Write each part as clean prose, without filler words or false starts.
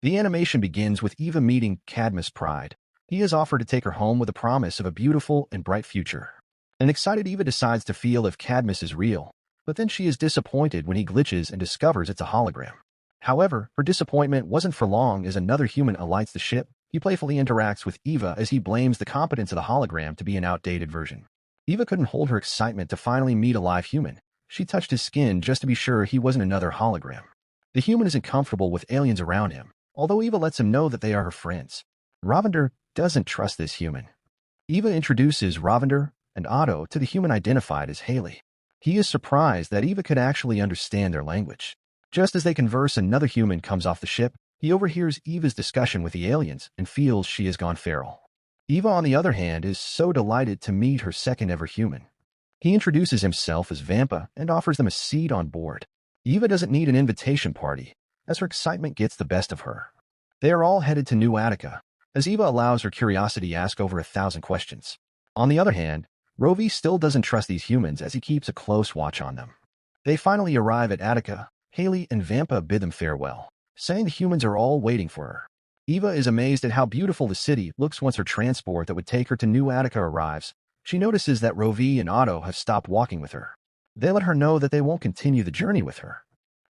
The animation begins with Eva meeting Cadmus' pride. He has offered to take her home with a promise of a beautiful and bright future. An excited Eva decides to feel if Cadmus is real, but then she is disappointed when he glitches and discovers it's a hologram. However, her disappointment wasn't for long as another human alights the ship. He playfully interacts with Eva as he blames the competence of the hologram to be an outdated version. Eva couldn't hold her excitement to finally meet a live human. She touched his skin just to be sure he wasn't another hologram. The human isn't comfortable with aliens around him, although Eva lets him know that they are her friends. Ravender doesn't trust this human. Eva introduces Ravender and Otto to the human identified as Haley. He is surprised that Eva could actually understand their language. Just as they converse, another human comes off the ship. He overhears Eva's discussion with the aliens and feels she has gone feral. Eva, on the other hand, is so delighted to meet her second-ever human. He introduces himself as Vampa and offers them a seat on board. Eva doesn't need an invitation party, as her excitement gets the best of her. They are all headed to New Attica, as Eva allows her curiosity to ask over 1,000 questions. On the other hand, Rovi still doesn't trust these humans as he keeps a close watch on them. They finally arrive at Attica. Haley and Vampa bid them farewell, saying the humans are all waiting for her. Eva is amazed at how beautiful the city looks once her transport that would take her to New Attica arrives. She notices that Rovi and Otto have stopped walking with her. They let her know that they won't continue the journey with her.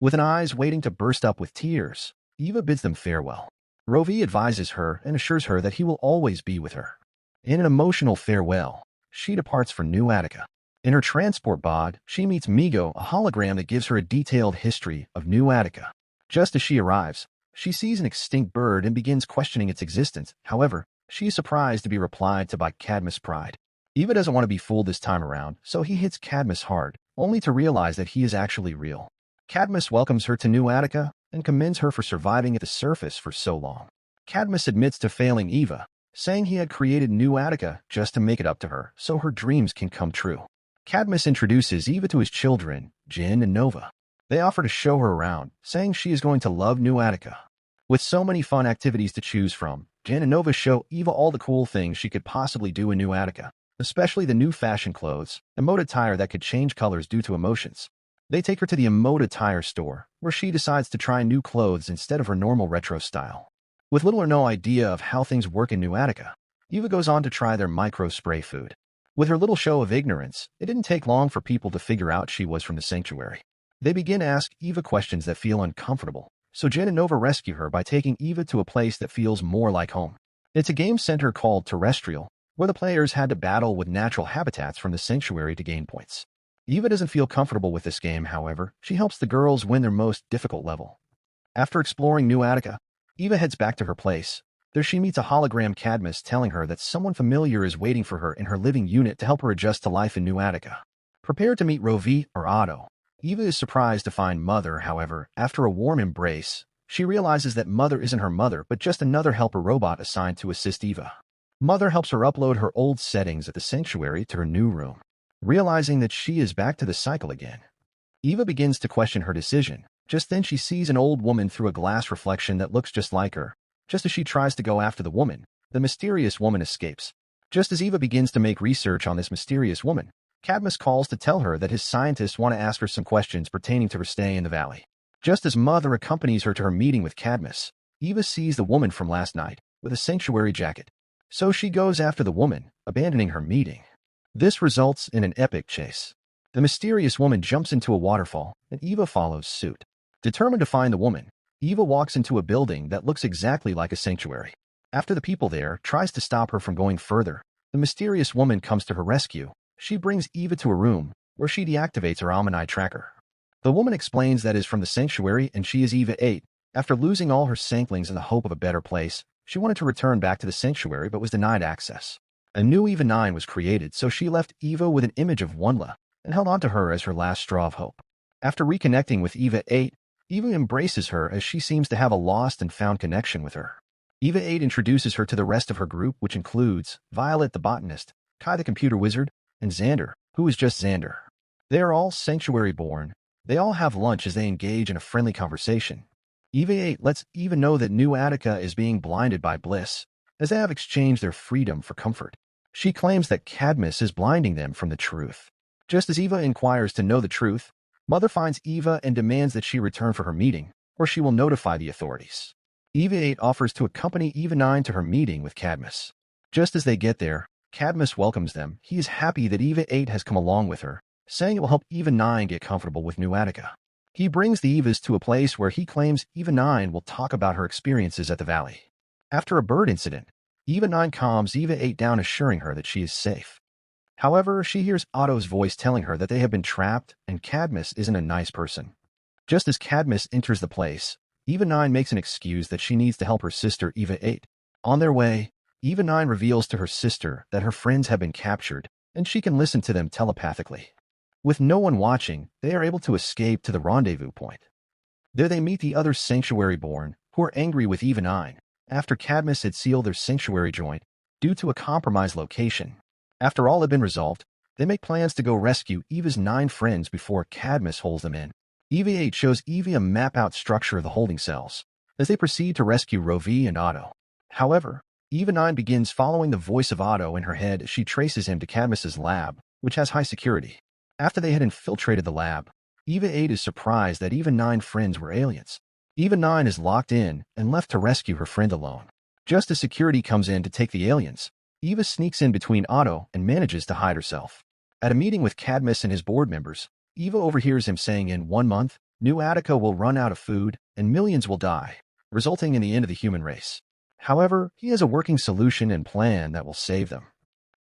With an eyes waiting to burst up with tears, Eva bids them farewell. Rovi advises her and assures her that he will always be with her. In an emotional farewell, she departs for New Attica. In her transport pod, she meets Migo, a hologram that gives her a detailed history of New Attica. Just as she arrives, she sees an extinct bird and begins questioning its existence. However, she is surprised to be replied to by Cadmus' pride. Eva doesn't want to be fooled this time around, so he hits Cadmus hard, only to realize that he is actually real. Cadmus welcomes her to New Attica and commends her for surviving at the surface for so long. Cadmus admits to failing Eva, saying he had created New Attica just to make it up to her so her dreams can come true. Cadmus introduces Eva to his children, Jin and Nova. They offer to show her around, saying she is going to love New Attica. With so many fun activities to choose from, Jin and Nova show Eva all the cool things she could possibly do in New Attica, especially the new fashion clothes, emote attire that could change colors due to emotions. They take her to the emote attire store, where she decides to try new clothes instead of her normal retro style. With little or no idea of how things work in New Attica, Eva goes on to try their micro-spray food. With her little show of ignorance, it didn't take long for people to figure out she was from the sanctuary. They begin to ask Eva questions that feel uncomfortable, so Jen and Nova rescue her by taking Eva to a place that feels more like home. It's a game center called Terrestrial, where the players had to battle with natural habitats from the sanctuary to gain points. Eva doesn't feel comfortable with this game, however. She helps the girls win their most difficult level. After exploring New Attica, Eva heads back to her place. There she meets a hologram Cadmus telling her that someone familiar is waiting for her in her living unit to help her adjust to life in New Attica. Prepared to meet Rovi or Otto, Eva is surprised to find Mother. However, after a warm embrace, she realizes that Mother isn't her mother but just another helper robot assigned to assist Eva. Mother helps her upload her old settings at the sanctuary to her new room. Realizing that she is back to the cycle again, Eva begins to question her decision. Just then she sees an old woman through a glass reflection that looks just like her. Just as she tries to go after the woman, the mysterious woman escapes. Just as Eva begins to make research on this mysterious woman, Cadmus calls to tell her that his scientists want to ask her some questions pertaining to her stay in the valley. Just as Mother accompanies her to her meeting with Cadmus, Eva sees the woman from last night with a sanctuary jacket. So she goes after the woman, abandoning her meeting. This results in an epic chase. The mysterious woman jumps into a waterfall, and Eva follows suit. Determined to find the woman, Eva walks into a building that looks exactly like a sanctuary. After the people there tries to stop her from going further, the mysterious woman comes to her rescue. She brings Eva to a room, where she deactivates her Omni tracker. The woman explains that is from the sanctuary and she is Eva 8. After losing all her sanklings in the hope of a better place, she wanted to return back to the sanctuary but was denied access. A new Eva 9 was created, so she left Eva with an image of Wondla and held on to her as her last straw of hope. After reconnecting with Eva 8, Eva embraces her as she seems to have a lost and found connection with her. Eva 8 introduces her to the rest of her group, which includes Violet the botanist, Kai the computer wizard, and Xander, who is just Xander. They are all sanctuary born. They all have lunch as they engage in a friendly conversation. Eva 8 lets Eva know that New Attica is being blinded by bliss, as they have exchanged their freedom for comfort. She claims that Cadmus is blinding them from the truth. Just as Eva inquires to know the truth, Mother finds Eva and demands that she return for her meeting, or she will notify the authorities. Eva 8 offers to accompany Eva 9 to her meeting with Cadmus. Just as they get there, Cadmus welcomes them. He is happy that Eva 8 has come along with her, saying it will help Eva 9 get comfortable with New Attica. He brings the Evas to a place where he claims Eva 9 will talk about her experiences at the valley. After a bird incident, Eva 9 calms Eva 8 down, assuring her that she is safe. However, she hears Otto's voice telling her that they have been trapped and Cadmus isn't a nice person. Just as Cadmus enters the place, Eva 9 makes an excuse that she needs to help her sister Eva 8. On their way, Eva 9 reveals to her sister that her friends have been captured and she can listen to them telepathically. With no one watching, they are able to escape to the rendezvous point. There they meet the other Sanctuary-born, who are angry with Eva 9 after Cadmus had sealed their sanctuary joint due to a compromised location. After all had been resolved, they make plans to go rescue Eva's 9 friends before Cadmus holds them in. Eva 8 shows Eva a map-out structure of the holding cells as they proceed to rescue Rovi and Otto. However, Eva 9 begins following the voice of Otto in her head as she traces him to Cadmus's lab, which has high security. After they had infiltrated the lab, Eva 8 is surprised that Eva 9 friends were aliens. Eva 9 is locked in and left to rescue her friend alone. Just as security comes in to take the aliens, Eva sneaks in between Otto and manages to hide herself. At a meeting with Cadmus and his board members, Eva overhears him saying in 1 month, New Attica will run out of food and millions will die, resulting in the end of the human race. However, he has a working solution and plan that will save them.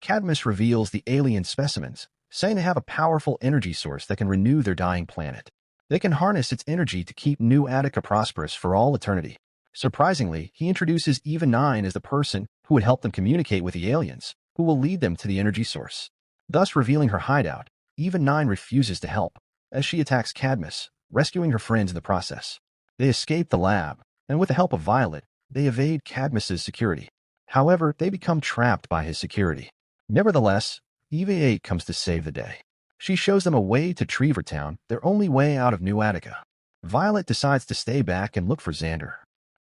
Cadmus reveals the alien specimens, saying they have a powerful energy source that can renew their dying planet. They can harness its energy to keep New Attica prosperous for all eternity. Surprisingly, he introduces Eva 9 as the person who would help them communicate with the aliens, who will lead them to the energy source. Thus revealing her hideout, Eva 9 refuses to help, as she attacks Cadmus, rescuing her friends in the process. They escape the lab, and with the help of Violet, they evade Cadmus's security. However, they become trapped by his security. Nevertheless, Eva 8 comes to save the day. She shows them a way to Trevortown, their only way out of New Attica. Violet decides to stay back and look for Xander.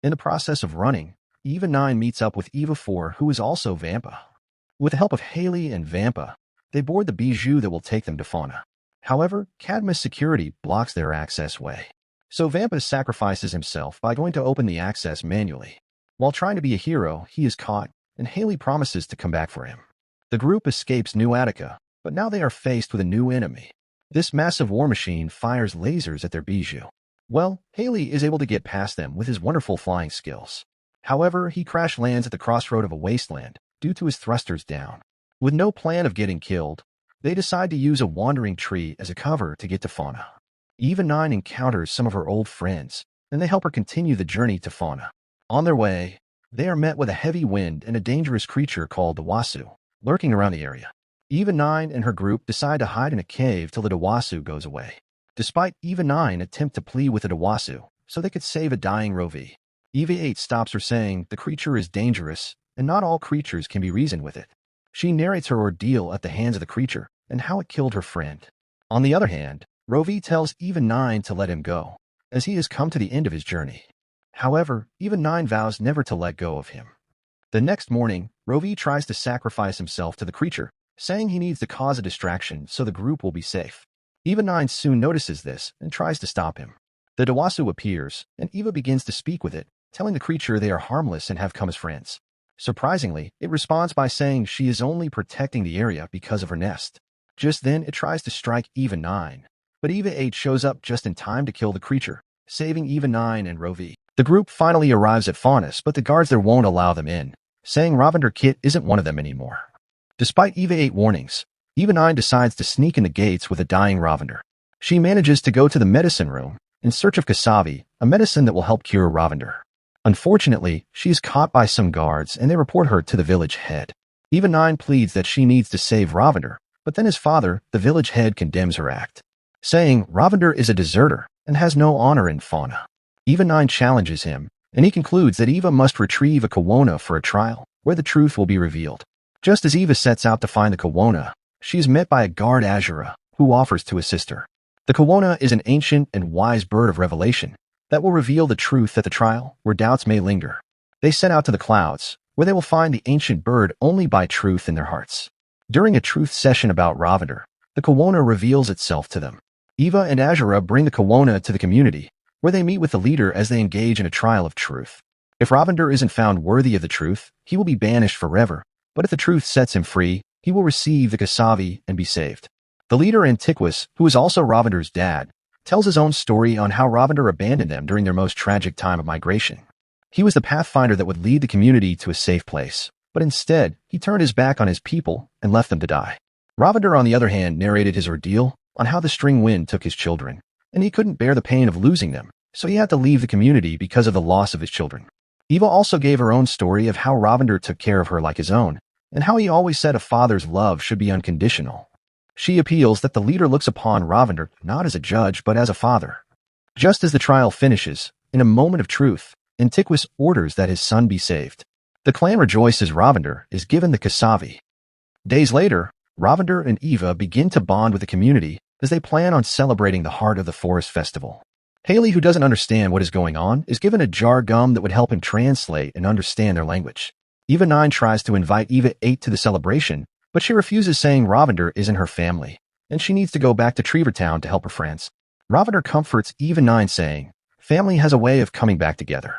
In the process of running, Eva 9 meets up with Eva 4, who is also Vampa. With the help of Haley and Vampa, they board the bijou that will take them to Fauna. However, Cadmus security blocks their access way. So Vampa sacrifices himself by going to open the access manually. While trying to be a hero, he is caught, and Haley promises to come back for him. The group escapes New Attica, but now they are faced with a new enemy. This massive war machine fires lasers at their bijou. Well, Haley is able to get past them with his wonderful flying skills. However, he crash lands at the crossroad of a wasteland due to his thrusters down. With no plan of getting killed, they decide to use a wandering tree as a cover to get to Fauna. Eva 9 encounters some of her old friends, and they help her continue the journey to Fauna. On their way, they are met with a heavy wind and a dangerous creature called the Wasu, lurking around the area. Eva 9 and her group decide to hide in a cave till the Dawasu goes away. Despite Eva 9 attempt to plead with the Dawasu so they could save a dying Rovi, Eva 8 stops her saying the creature is dangerous and not all creatures can be reasoned with it. She narrates her ordeal at the hands of the creature and how it killed her friend. On the other hand, Rovi tells Eva 9 to let him go, as he has come to the end of his journey. However, Eva 9 vows never to let go of him. The next morning, Rovi tries to sacrifice himself to the creature, saying he needs to cause a distraction so the group will be safe. Eva 9 soon notices this and tries to stop him. The Dawasu appears, and Eva begins to speak with it, telling the creature they are harmless and have come as friends. Surprisingly, it responds by saying she is only protecting the area because of her nest. Just then, it tries to strike Eva 9, but Eva 8 shows up just in time to kill the creature, saving Eva 9 and Rovi. The group finally arrives at Faunus, but the guards there won't allow them in, saying Ravender Kit isn't one of them anymore. Despite Eva 8 warnings, Eva 9 decides to sneak in the gates with a dying Ravender. She manages to go to the medicine room in search of Kasavi, a medicine that will help cure Ravender. Unfortunately, she is caught by some guards and they report her to the village head. Eva 9 pleads that she needs to save Ravender, but then his father, the village head, condemns her act, saying Ravender is a deserter and has no honor in Fauna. Eva 9 challenges him, and he concludes that Eva must retrieve a Kawona for a trial, where the truth will be revealed. Just as Eva sets out to find the Kawona, she is met by a guard Azura, who offers to assist her. The Kawona is an ancient and wise bird of revelation that will reveal the truth at the trial, where doubts may linger. They set out to the clouds, where they will find the ancient bird only by truth in their hearts. During a truth session about Ravender, the Kawona reveals itself to them. Eva and Azura bring the Kawona to the community, where they meet with the leader as they engage in a trial of truth. If Ravender isn't found worthy of the truth, he will be banished forever, but if the truth sets him free, he will receive the Kasavi and be saved. The leader Antiquus, who is also Ravender's dad, tells his own story on how Ravender abandoned them during their most tragic time of migration. He was the pathfinder that would lead the community to a safe place, but instead, he turned his back on his people and left them to die. Ravender, on the other hand, narrated his ordeal on how the string wind took his children, and he couldn't bear the pain of losing them, so he had to leave the community because of the loss of his children. Eva also gave her own story of how Ravender took care of her like his own, and how he always said a father's love should be unconditional. She appeals that the leader looks upon Ravender not as a judge but as a father. Just as the trial finishes, in a moment of truth, Antiquus orders that his son be saved. The clan rejoices Ravender is given the Kasavi. Days later, Ravender and Eva begin to bond with the community as they plan on celebrating the Heart of the Forest Festival. Haley, who doesn't understand what is going on, is given a jar gum that would help him translate and understand their language. Eva 9 tries to invite Eva 8 to the celebration, but she refuses, saying Ravender isn't her family, and she needs to go back to Trevortown to help her friends. Ravender comforts Eva 9, saying, family has a way of coming back together.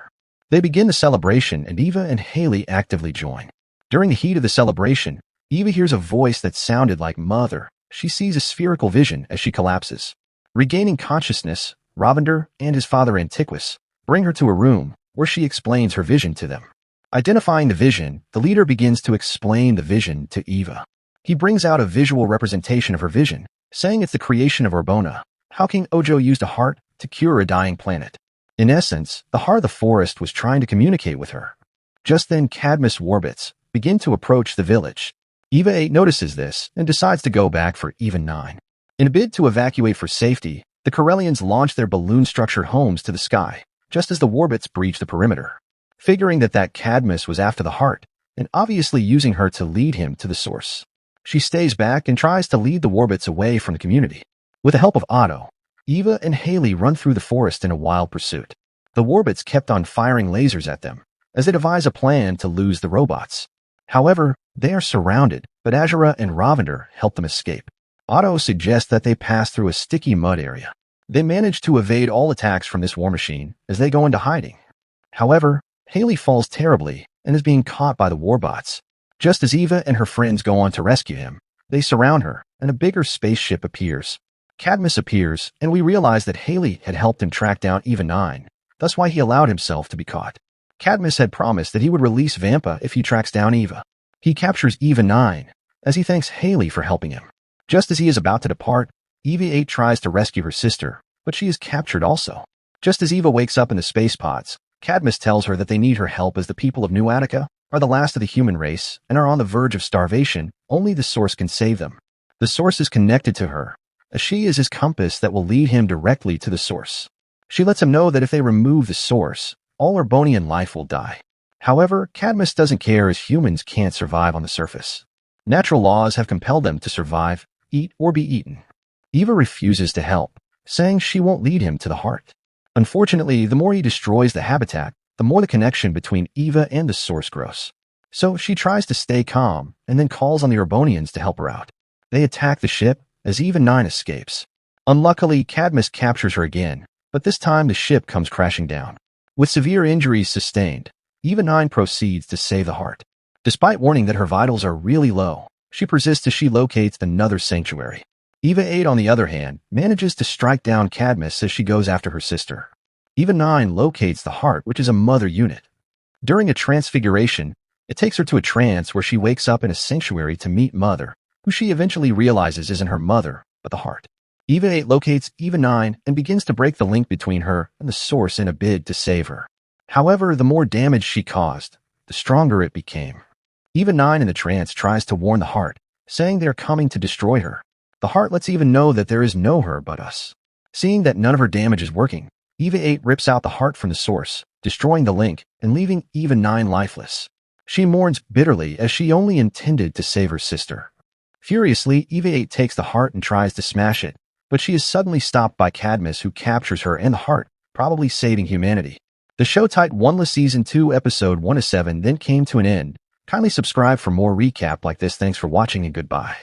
They begin the celebration, and Eva and Haley actively join. During the heat of the celebration, Eva hears a voice that sounded like Mother. She sees a spherical vision as she collapses. Regaining consciousness, Ravender and his father Antiquus bring her to a room where she explains her vision to them. Identifying the vision, the leader begins to explain the vision to Eva. He brings out a visual representation of her vision, saying it's the creation of Urbona, how King Ojo used a heart to cure a dying planet. In essence, the heart of the forest was trying to communicate with her. Just then, Cadmus warbits begin to approach the village. Eva 8 notices this and decides to go back for Eva 9. In a bid to evacuate for safety, the Corellians launch their balloon-structured homes to the sky, just as the warbits breach the perimeter. Figuring that Cadmus was after the heart, and obviously using her to lead him to the source. She stays back and tries to lead the warbits away from the community. With the help of Otto, Eva and Haley run through the forest in a wild pursuit. The warbits kept on firing lasers at them, as they devise a plan to lose the robots. However, they are surrounded, but Azura and Ravender help them escape. Otto suggests that they pass through a sticky mud area. They manage to evade all attacks from this war machine as they go into hiding. However, Haley falls terribly and is being caught by the warbots. Just as Eva and her friends go on to rescue him, they surround her, and a bigger spaceship appears. Cadmus appears, and we realize that Haley had helped him track down Eva 9, thus why he allowed himself to be caught. Cadmus had promised that he would release Vampa if he tracks down Eva. He captures Eva 9, as he thanks Haley for helping him. Just as he is about to depart, Eva 8 tries to rescue her sister, but she is captured also. Just as Eva wakes up in the space pods, Cadmus tells her that they need her help as the people of New Attica are the last of the human race and are on the verge of starvation. Only the source can save them. The source is connected to her, as she is his compass that will lead him directly to the source. She lets him know that if they remove the source, all Urbonian life will die. However, Cadmus doesn't care, as humans can't survive on the surface. Natural laws have compelled them to survive, eat, or be eaten. Eva refuses to help, saying she won't lead him to the heart. Unfortunately, the more he destroys the habitat, the more the connection between Eva and the source grows. So she tries to stay calm and then calls on the Urbonians to help her out. They attack the ship as Eva 9 escapes. Unluckily, Cadmus captures her again, but this time the ship comes crashing down. With severe injuries sustained, Eva 9 proceeds to save the heart. Despite warning that her vitals are really low, she persists as she locates another sanctuary. Eva 8, on the other hand, manages to strike down Cadmus as she goes after her sister. Eva 9 locates the heart, which is a mother unit. During a transfiguration, it takes her to a trance where she wakes up in a sanctuary to meet Mother, who she eventually realizes isn't her mother, but the heart. Eva 8 locates Eva 9 and begins to break the link between her and the source in a bid to save her. However, the more damage she caused, the stronger it became. Eva 9 in the trance tries to warn the heart, saying they are coming to destroy her. The heart lets Eva know that there is no her but us. Seeing that none of her damage is working, Eva 8 rips out the heart from the source, destroying the link and leaving Eva 9 lifeless. She mourns bitterly as she only intended to save her sister. Furiously, Eva 8 takes the heart and tries to smash it, but she is suddenly stopped by Cadmus, who captures her and the heart, probably saving humanity. The show titled WONLA Season 2 Episode 1-7 then came to an end. Kindly subscribe for more recap like this. Thanks for watching and goodbye.